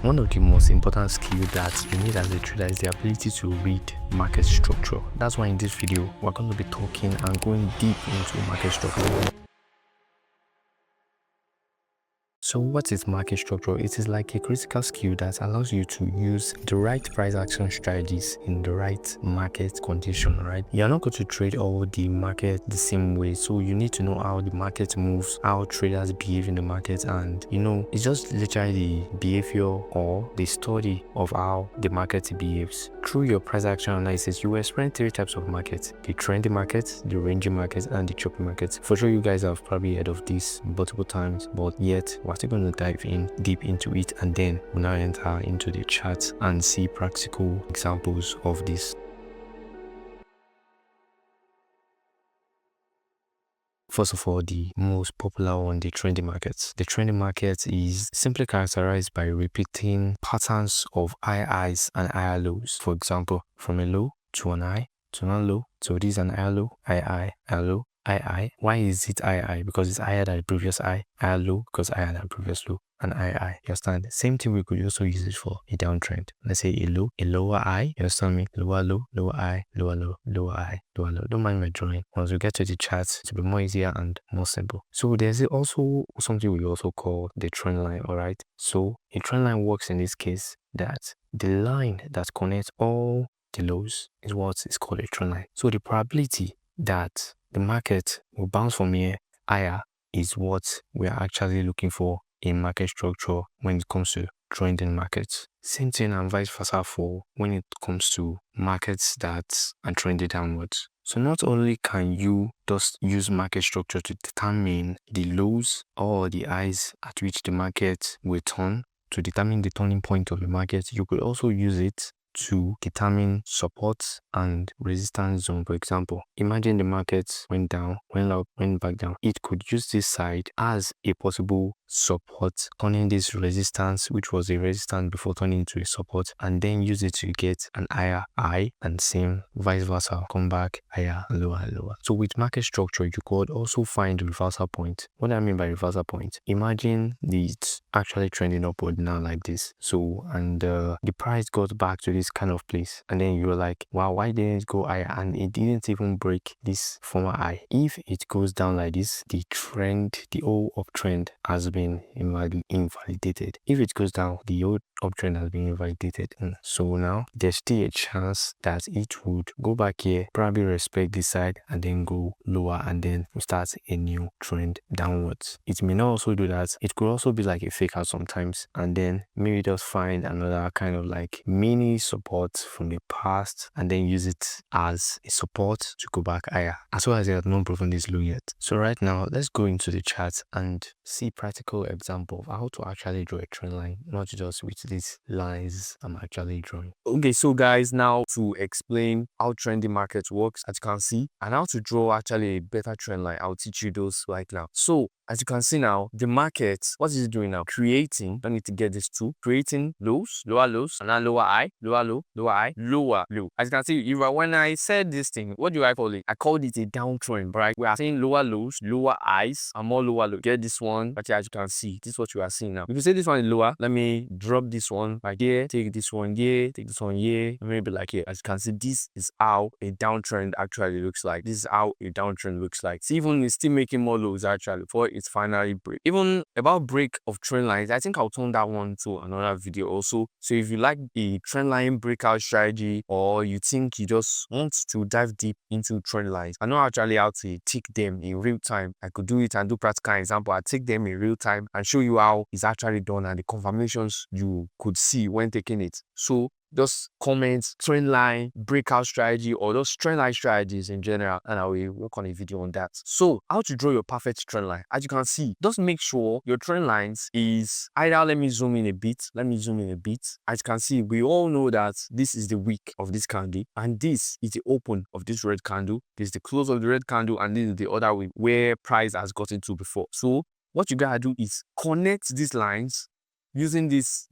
One of the most important skills that you need as a trader is the ability to read market structure. That's why in this video, we're going to be talking and going deep into market structure. So what is market structure? It is like a critical skill that allows you to use the right price action strategies in the right market condition, right? You're not going to trade all the market the same way. So you need to know how the market moves, how traders behave in the market, and it's just literally the behavior or the study of how the market behaves. Through your price action analysis, you will experience 3 types of markets: the trendy market, the ranging market, and the choppy market. For sure, you guys have probably heard of this multiple times, but yet we're still going to dive in deep into it, and then we'll now enter into the charts and see practical examples of this. First of all, the most popular one, the trendy market. The trendy market is simply characterized by repeating patterns of high highs and higher lows. For example, from a low to an high to another low. So this is an higher low, high, low, high. Why is it high? Because it's higher than the previous high. Higher low because higher than the previous low. And high. You understand? Same thing, we could also use it for a downtrend. Let's say a low, a lower high. You understand me? Lower low, lower high, lower low, lower high, lower low. Don't mind my drawing. Once we get to the charts, it will be more easier and more simple. So there's also something we also call the trend line. All right. So a trend line works in this case that the line that connects all the lows is what is called a trend line. So the probability that the market will bounce from here higher is what we are actually looking for in market structure when it comes to trending markets. Same thing and vice versa for when it comes to markets that are trending downwards. So not only can you just use market structure to determine the lows or the highs at which the market will turn, to determine the turning point of the market, you could also use it to determine support and resistance zone. For example, imagine the market went down, went up, went back down. It could use this side as a possible support, turning this resistance, which was a resistance before, turning into a support, and then use it to get an higher high, and same vice versa, come back higher, lower, lower. So with market structure, you could also find the reversal point. What do I mean by reversal point? Imagine it's actually trending upward now like this. So and the price got back to this kind of place, and then you're like, wow, why didn't it go higher? And it didn't even break this former high. If it goes down like this, the trend, the whole uptrend has been invalidated. If it goes down, the old uptrend has been invalidated. So now there's still a chance that it would go back here, probably respect this side, and then go lower, and then start a new trend downwards. It may not also do that. It could also be like a fake out sometimes, and then maybe just find another kind of like mini support from the past and then use it as a support to go back higher, as well as it has not proven this low yet. So right now, let's go into the chart and see practical example of how to actually draw a trend line, not just with these lines I'm actually drawing. Okay, so guys, now to explain how trendy market works, as you can see, and how to draw actually a better trend line, I'll teach you those right now. So as you can see now, the market, what is it doing now? Creating, don't need to get this too, creating lows, lower lows, and then lower high, lower low, lower high, lower low. As you can see, when I said this thing, what do I call it? I called it a downtrend, right? We are seeing lower lows, lower highs, and more lower low. Get this one, but as you can see, this is what you are seeing now. If you say this one is lower, let me drop this one right here, take this one here, take this one here, and maybe like here. As you can see, this is how a downtrend actually looks like. This is how a downtrend looks like. See, even it's still making more lows actually before it's finally break. Even about break of trend lines, I think I'll turn that one to another video also. So if you like the trend line breakout strategy, or you think you just want to dive deep into trend lines, I know actually how to tick them in real time. I could do it and do practical example. I take them in real time and show you how it's actually done and the confirmations you could see when taking it. So just comment trend line breakout strategy or those trend line strategies in general, and I will work on a video on that. So how to draw your perfect trend line? As you can see, just make sure your trend lines is either, let me zoom in a bit. As you can see, we all know that this is the wick of this candle, and this is the open of this red candle. This is the close of the red candle, and this is the other wick where price has gotten to before. So what you gotta do is connect these lines using this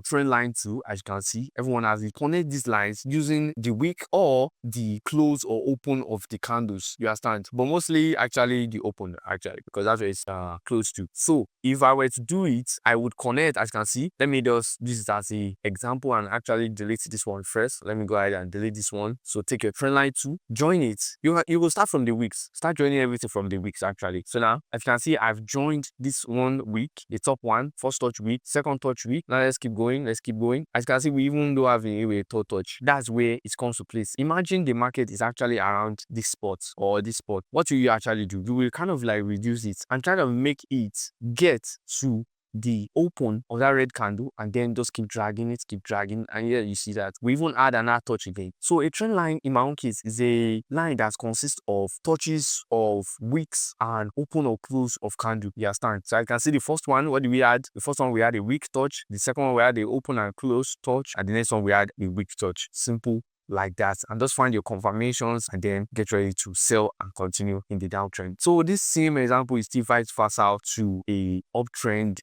trend line tool, as you can see, everyone has it. Connect these lines using the wick or the close or open of the candles. You understand? But mostly actually the open, actually, because that's where it's close to. So if I were to do it, I would connect, as you can see. Let me just use it as a example and actually delete this one first. Let me go ahead and delete this one. So take your trend line tool, join it. You will start from the wicks. Start joining everything from the wicks, actually. So now, as you can see, I've joined this one wick, the top one, first touch wick, second touch wick. Now let's keep going. Let's keep going. As you can see, we even do have a third touch. That's where it comes to place. Imagine the market is actually around this spot or this spot. What will you actually do? You will kind of like reduce it and try to make it get to the open of that red candle, and then just keep dragging it, and here you see that we even add another touch again. So a trend line in my own case is a line that consists of touches of wicks and open or close of candle. You understand? So I can see the first one. What did we add? The first one we had a wick touch, the second one we had a open and close touch, and the next one we had a wick touch. Simple like that, and just find your confirmations and then get ready to sell and continue in the downtrend. So this same example is still vice versa to a uptrend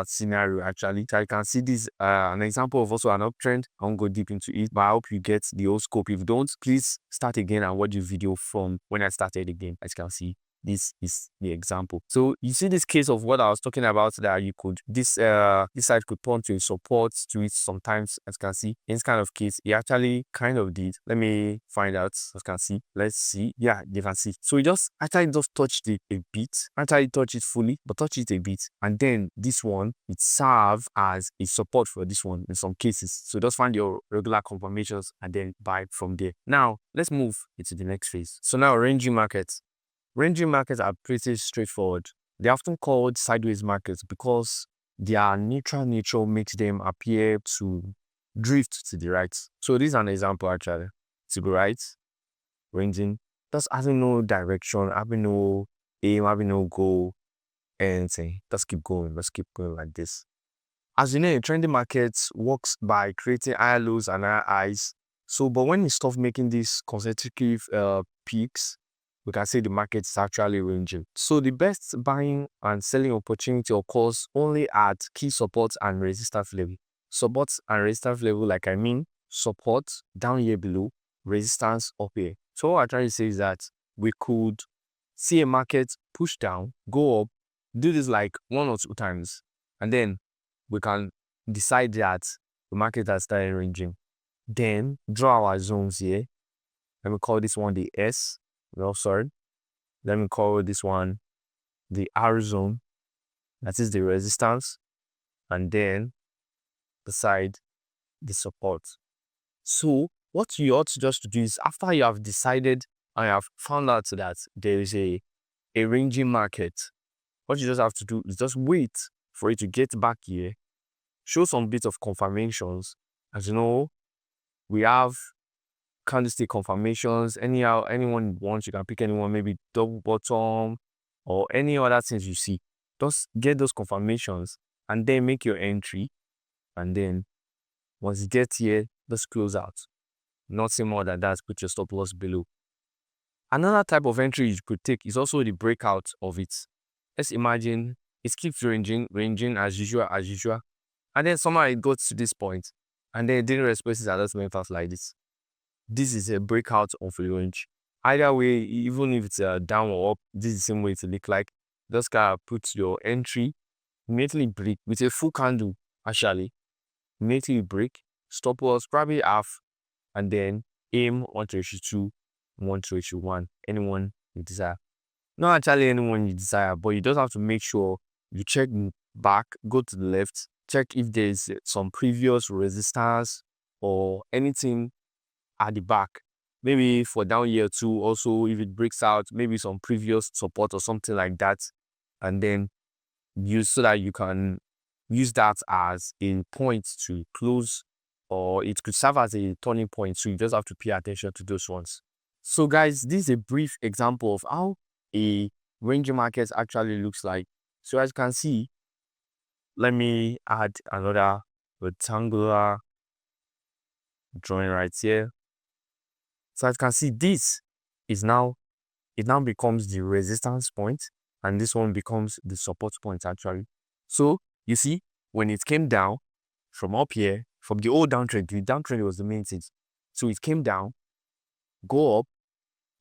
scenario, actually. So I can see this an example of also an uptrend. I won't go deep into it, but I hope you get the whole scope. If you don't, please start again and watch the video from when I started again. As you can see, this is the example. So you see this case of what I was talking about, that you could this side could point to a support to it sometimes. As you can see, in this kind of case, it actually kind of did. Let me find out. As you can see, let's see. Yeah, you can see. So it just actually just touched it a bit. Actually touch it fully, but touch it a bit, and then this one, it serves as a support for this one in some cases. So just find your regular confirmations and then buy from there. Now let's move into the next phase. So now ranging markets. Ranging markets are pretty straightforward. They're often called sideways markets because their neutral nature makes them appear to drift to the right. So this is an example, actually. To the right, ranging, just having no direction, having no aim, having no goal, anything. Just keep going. Let's keep going like this. As you know, trending markets works by creating higher lows and higher highs. So, but when you stop making these consecutive peaks, we can say the market is actually ranging. So the best buying and selling opportunity occurs only at key support and resistance level. Support and resistance level, like I mean, support down here below, resistance up here. So what I'm trying to say is that we could see a market push down, go up, do this like 1 or 2 times, and then we can decide that the market has started ranging. Then draw our zones here. Let me call this one the S. No, sorry. Let me call this one the R zone. That is the resistance. And then beside the support. So what you ought to just do is, after you have decided and you have found out that there is a ranging market, what you just have to do is just wait for it to get back here, show some bit of confirmations. As you know, we have candlestick confirmations. Anyhow, anyone you want, you can pick anyone, maybe double bottom or any other things you see. Just get those confirmations and then make your entry. And then once you get here, just close out. Nothing more than that. Put your stop loss below. Another type of entry you could take is also the breakout of it. Let's imagine it keeps ranging as usual, and then somehow it got to this point, and then it didn't respect it and just went fast like this. This is a breakout of a range. Either way, even if it's a down or up, this is the same way to look like. Just kind of put your entry, immediately break with a full candle, actually. Immediately break, stop loss, probably half, and then aim 1-2, 1-1, anyone you desire. Not actually anyone you desire, but you just have to make sure you check back, go to the left, check if there's some previous resistance or anything at the back. Maybe for down here too, also if it breaks out, maybe some previous support or something like that, and then use so that you can use that as a point to close, or it could serve as a turning point. So you just have to pay attention to those ones. So guys, this is a brief example of how a ranging market actually looks like. So as you can see, let me add another rectangular drawing right here. So as you can see, this is now, it now becomes the resistance point, and this one becomes the support point actually. So you see, when it came down from up here, from the old downtrend, the downtrend was the main thing. So it came down, go up,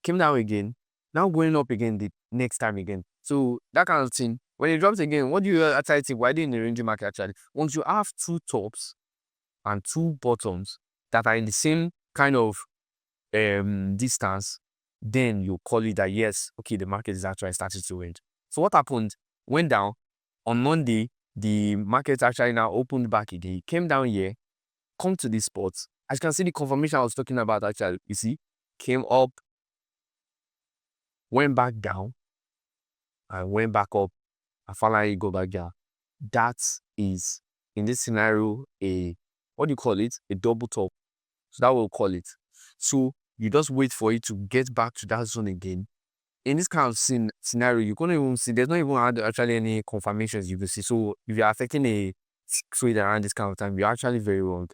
came down again, now going up again the next time again. So that kind of thing. When it drops again, what do you actually think? Why didn't the ranging market actually? Once you have two tops and two bottoms that are in the same kind of distance, then you call it that yes, okay, the market is actually starting to range. So what happened? Went down on Monday. The market actually now opened back again. Came down here, come to this spot. As you can see, the confirmation I was talking about actually, you see, came up, went back down, and went back up, and finally go back down. That is, in this scenario, a, what do you call it? A double top. So that will call it. So you just wait for it to get back to that zone again. In this kind of scenario, you can't even see, there's not even actually any confirmations you can see. So if you're affecting a trade around this kind of time, you're actually very wrong.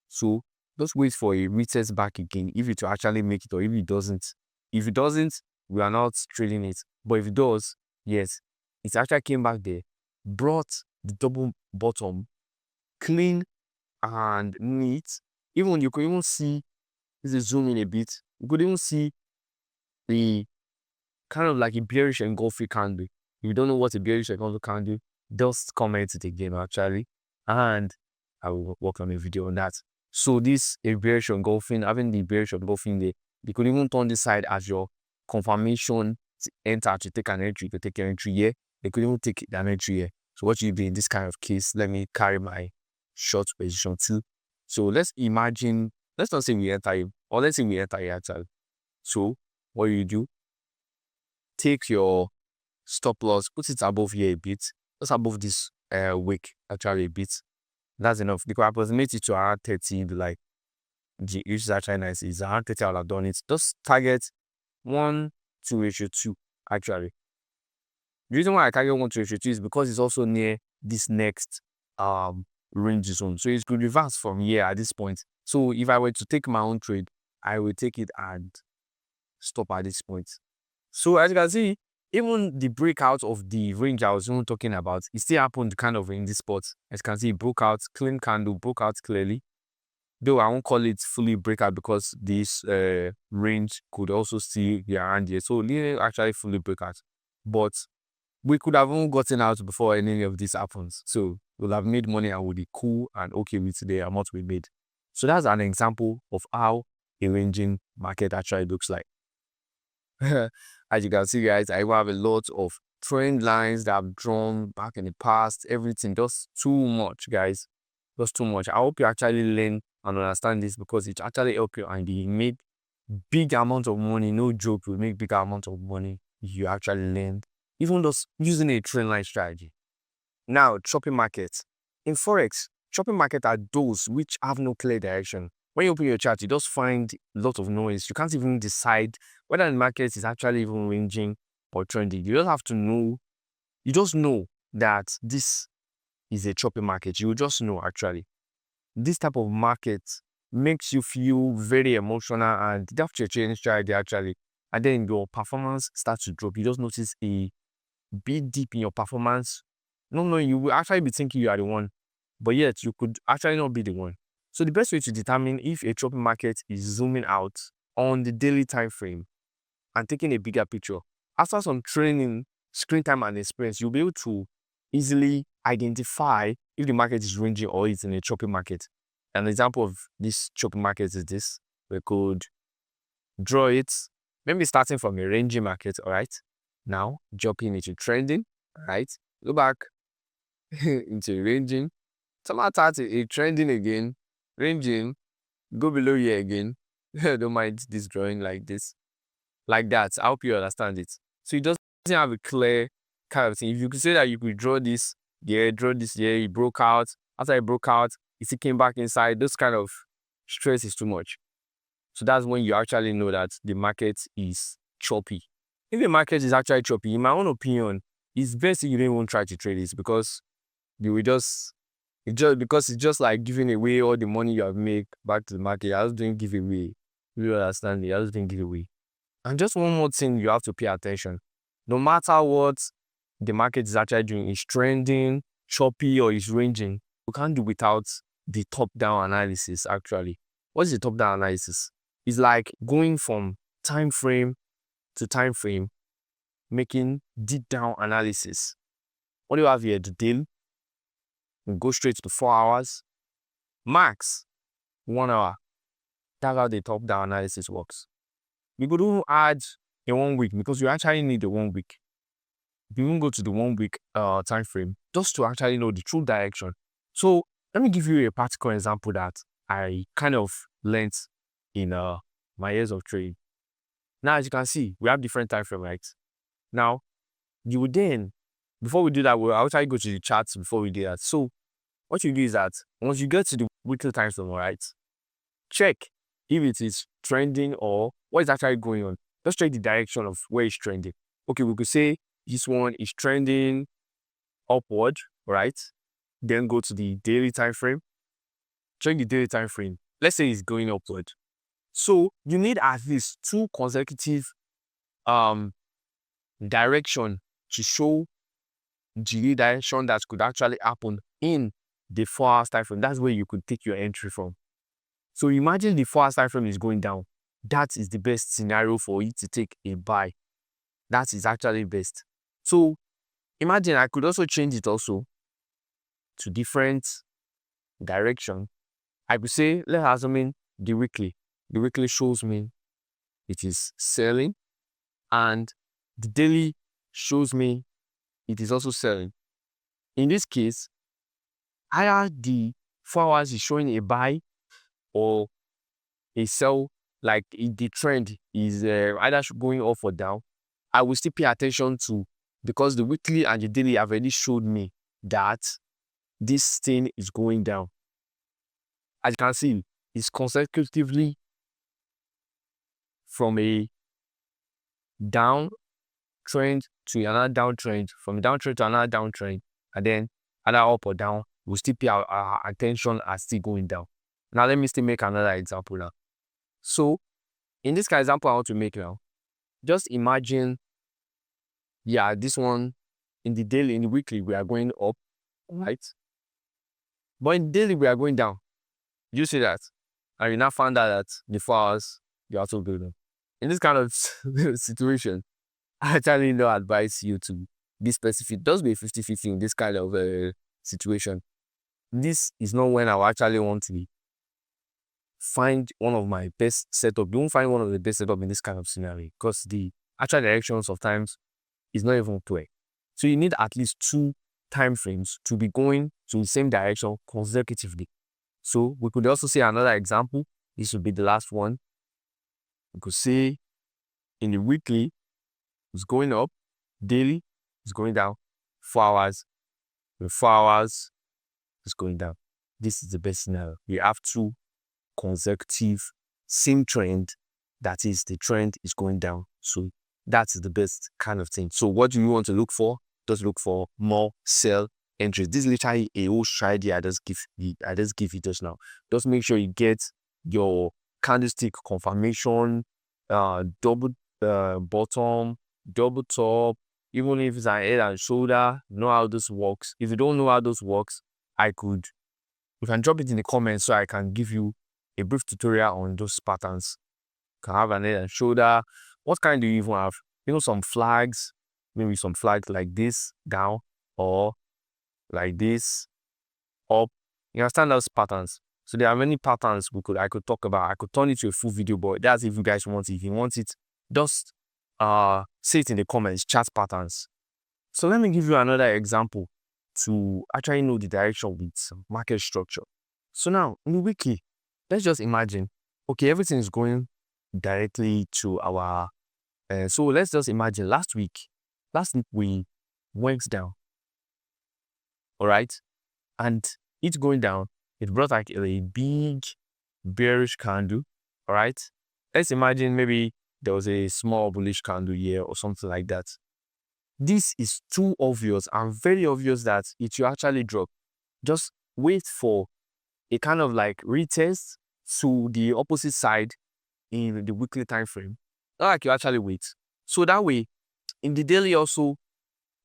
So just wait for a retest back again if it will actually make it, or if it doesn't. If it doesn't, we are not trading it. But if it does, yes, it actually came back there, brought the double bottom clean and neat. Even you could even see, this is zoom in a bit, you could even see the kind of like a bearish engulfing candle. If you don't know what a bearish engulfing candle, just comment it again actually, and I will work on a video on that. So this a bearish engulfing, having the bearish engulfing there, you could even turn this side as your confirmation to enter, to take an entry. You could take an entry here, they could even take an entry here. So what you do in this kind of case, let me carry my short position too. So let's imagine, let's not say we enter here, or let's say we enter here actually. So what you do, take your stop loss, put it above here a bit, just above this wick actually a bit. That's enough. You can approximate it to around 30, like which is actually nice. It's around 30, I'll have done it. Just target 1:2 actually. The reason why I target 1:2 is because it's also near this next range zone. So it could reverse from here at this point. So if I were to take my own trade, I will take it and stop at this point. So as you can see, even the breakout of the range I was even talking about, it still happened kind of in this spot. As you can see, it broke out, clean candle, broke out clearly. Though I won't call it fully breakout because this range could also still be around here. So it didn't actually fully break out. But we could have even gotten out before any of this happens. So we'll have made money and we'll be cool and okay with the amount we made. So that's an example of how a ranging market actually looks like. As you can see, guys, I have a lot of trend lines that I've drawn back in the past. Everything, just too much, guys. Just too much. I hope you actually learn and understand this, because it actually help you and you make big amount of money. No joke, you make big amount of money if you actually learn, even just using a trend line strategy. Now, choppy markets. In Forex, choppy market are those which have no clear direction. When you open your chart, you just find a lot of noise. You can't even decide whether the market is actually even ranging or trending. You just have to know. You just know that this is a choppy market. You just know actually. This type of market makes you feel very emotional and you have to change strategy actually. And then your performance starts to drop. You just notice a big dip in your performance. No, you will actually be thinking you are the one, but yet you could actually not be the one. So the best way to determine if a choppy market is zooming out on the daily time frame and taking a bigger picture, after some training, screen time and experience, you'll be able to easily identify if the market is ranging or it's in a choppy market. An example of this choppy market is this. We could draw it, maybe starting from a ranging market, all right? Now, jumping into trending, right? Go back into ranging. Somehow start a trending again, ranging, go below here again. Don't mind this drawing like this, like that. I hope you understand it. So it doesn't have a clear kind of thing. If you could say that you could draw this, draw this, it broke out. After it broke out, it still came back inside. This kind of stress is too much. So that's when you actually know that the market is choppy. If the market is actually choppy, in my own opinion, it's best if you don't even try to trade it, because you will because it's just like giving away all the money you have made back to the market. I just didn't give away. You understand me? I just didn't give away. And just one more thing you have to pay attention. No matter what the market is actually doing, is trending, choppy, or is ranging, we can't do without the top-down analysis. Actually, what is the top-down analysis? It's like going from time frame to time frame, making deep down analysis. What do you have here? The daily. We go straight to 4 hours, max 1 hour. That's how the top-down analysis works. We could even add a 1 week because you actually need a 1 week. We won't go to the 1 week time frame just to actually know the true direction. So let me give you a practical example that I kind of learned in my years of trading. Now, as you can see, we have different time frame, right? Now, you would then, before we do that, I'll actually go to the charts before we do that. So what you do is that once you get to the weekly time frame, right, check if it is trending or what is actually going on. Just check the direction of where it's trending. Okay, we could say this one is trending upward, right? Then go to the daily time frame. Check the daily time frame. Let's say it's going upward. So you need at least 2 consecutive direction to show the direction that could actually happen in the 4 hours time frame. That's where you could take your entry from. So imagine the 4 hours time frame is going down. That is the best scenario for you to take a buy. That is actually best. So imagine I could also change it also to different direction. I could say, let's assume the weekly. The weekly shows me it is selling, and the daily shows me it is also selling. In this case, either the 4 hours is showing a buy or a sell, like the trend is either going up or down, I will still pay attention to, because the weekly and the daily have already showed me that this thing is going down. As you can see, it's consecutively from a down trend to another downtrend, from downtrend to another downtrend, and then either up or down, we'll still pay our attention as still going down. Now, let me still make another example now. So, in this kind of example I want to make now, just imagine, this one, in the daily, in the weekly, we are going up, right? But in the daily, we are going down. You see that? And you now found out that the 4 hours, you also building. In this kind of situation, I actually don't advise you to be specific. Just be 50-50 in this kind of situation. This is not when I will actually want to find one of my best setup. You won't find one of the best setup in this kind of scenario because the actual direction sometimes is not even clear. So you need at least 2 time frames to be going to the same direction consecutively. So we could also say another example. This would be the last one. We could say in the weekly, it's going up, daily, it's going down, 4 hours, in 4 hours, it's going down. This is the best scenario. We have 2 consecutive same trend, that is, the trend is going down. So that's the best kind of thing. So what do you want to look for? Just look for more sell entries. This is literally a whole strategy I just give you just now. Just make sure you get your candlestick confirmation, double bottom, double top, even if it's an head and shoulder, know how this works. If you don't know how this works, you can drop it in the comments so I can give you a brief tutorial on those patterns. You can have an head and shoulder. What kind do you even have? Some flags, maybe some flags like this down or like this up. You understand those patterns? So there are many patterns I could talk about. I could turn it to a full video, but that's if you guys want it. If you want it, just say it in the comments, chat patterns. So let me give you another example to actually know the direction with market structure. So now in the weekly, let's just imagine, okay, everything is going directly to our, so let's just imagine last week we went down, all right? And it's going down, it brought like a big bearish candle, all right? Let's imagine maybe there was a small bullish candle here or something like that. This is too obvious and very obvious that it will actually drop. Just wait for a kind of like retest to the opposite side in the weekly time frame. Not like you actually wait. So that way, in the daily also,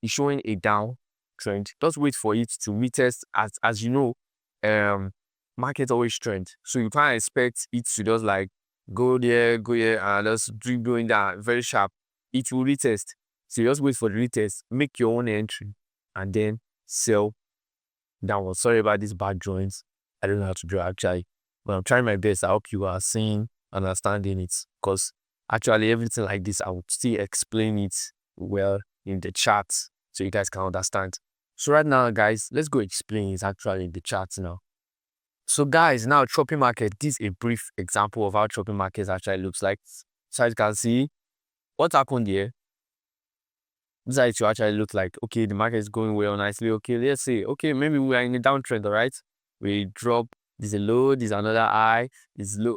is showing a down trend. Just wait for it to retest. As you know, market always trend. So you can't expect it to just like go there, and just keep going down very sharp. It will retest. So you just wait for the retest, make your own entry, and then sell downward. Sorry about these bad drawings. I don't know how to draw actually, but I'm trying my best. I hope you are seeing, understanding it, because actually everything like this, I would still explain it well in the charts so you guys can understand. So right now, guys, let's go explain it actually in the charts now. So guys, now choppy market, this is a brief example of how choppy markets actually looks like. So as you can see, what happened here, this is how it should actually look like. Okay, the market is going well nicely. Okay, let's say, okay, maybe we are in a downtrend, all right? We drop, there's a low, there's another high, it's low.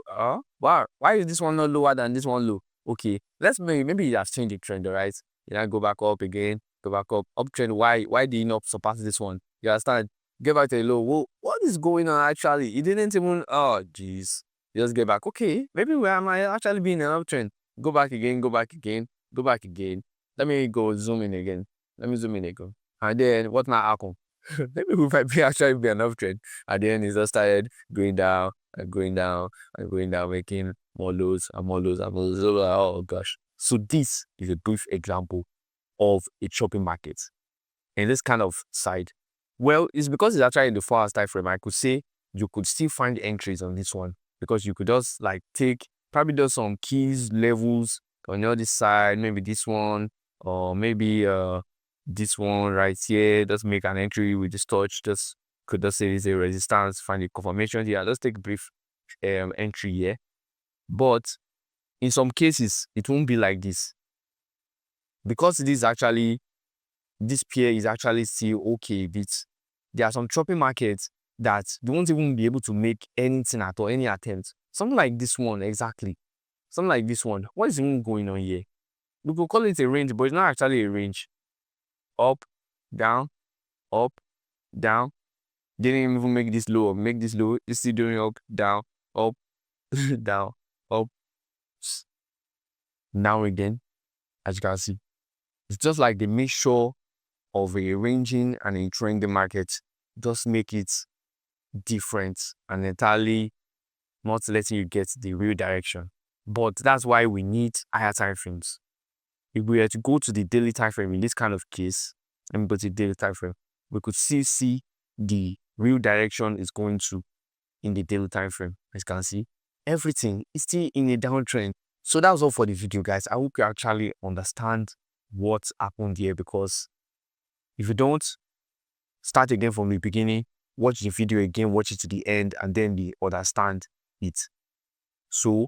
Wow, why is this one not lower than this one low? Okay, let's maybe it has changed the trend, all right? You know, go back up again, go back up, uptrend. Why did it not surpass this one? You understand? Get back to the low. Whoa, what is going on actually? It didn't even, oh, jeez. Just get back. Okay, maybe we might actually be in an uptrend. Go back again, go back again, go back again. Let me go zoom in again. Let me zoom in again. And then what now happen? Maybe we might be actually be an uptrend. And then it just started going down and going down and going down, making more lows and more lows and more lows. Oh gosh. So this is a brief example of a chopping market. In this kind of side, well, it's because it's actually in the 4 hours time frame. I could say you could still find entries on this one because you could just like take probably just some keys levels on the other side, maybe this one or maybe this one right here. Just make an entry with this touch. Just could just say it's a resistance, find the confirmation here. Let's take a brief entry here. But in some cases, it won't be like this because this pair is actually still okay. But there are some choppy markets that they won't even be able to make anything at all, any attempt. Something like this one, exactly. Something like this one. What is even going on here? We could call it a range, but it's not actually a range. Up, down, up, down. Didn't even make this low. Make this low. It's still doing up, down, down, up. Now again, as you can see, it's just like the mixture of a ranging and a trending market. Just make it different and entirely not letting you get the real direction. But that's why we need higher time frames. If we were to go to the daily time frame in this kind of case, let me go to the daily time frame, we could still see the real direction is going to in the daily time frame. As you can see, everything is still in a downtrend. So that was all for the video, guys. I hope you actually understand what happened here, because if you don't, start again from the beginning, watch the video again, watch it to the end, and then you understand it. So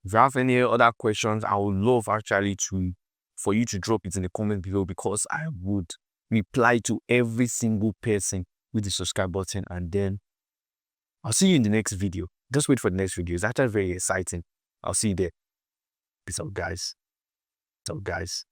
if you have any other questions, I would love actually for you to drop it in the comment below, because I would reply to every single person with the subscribe button. And then I'll see you in the next video. Just wait for the next video. It's actually very exciting. I'll see you there. Peace out, guys. Peace out, guys.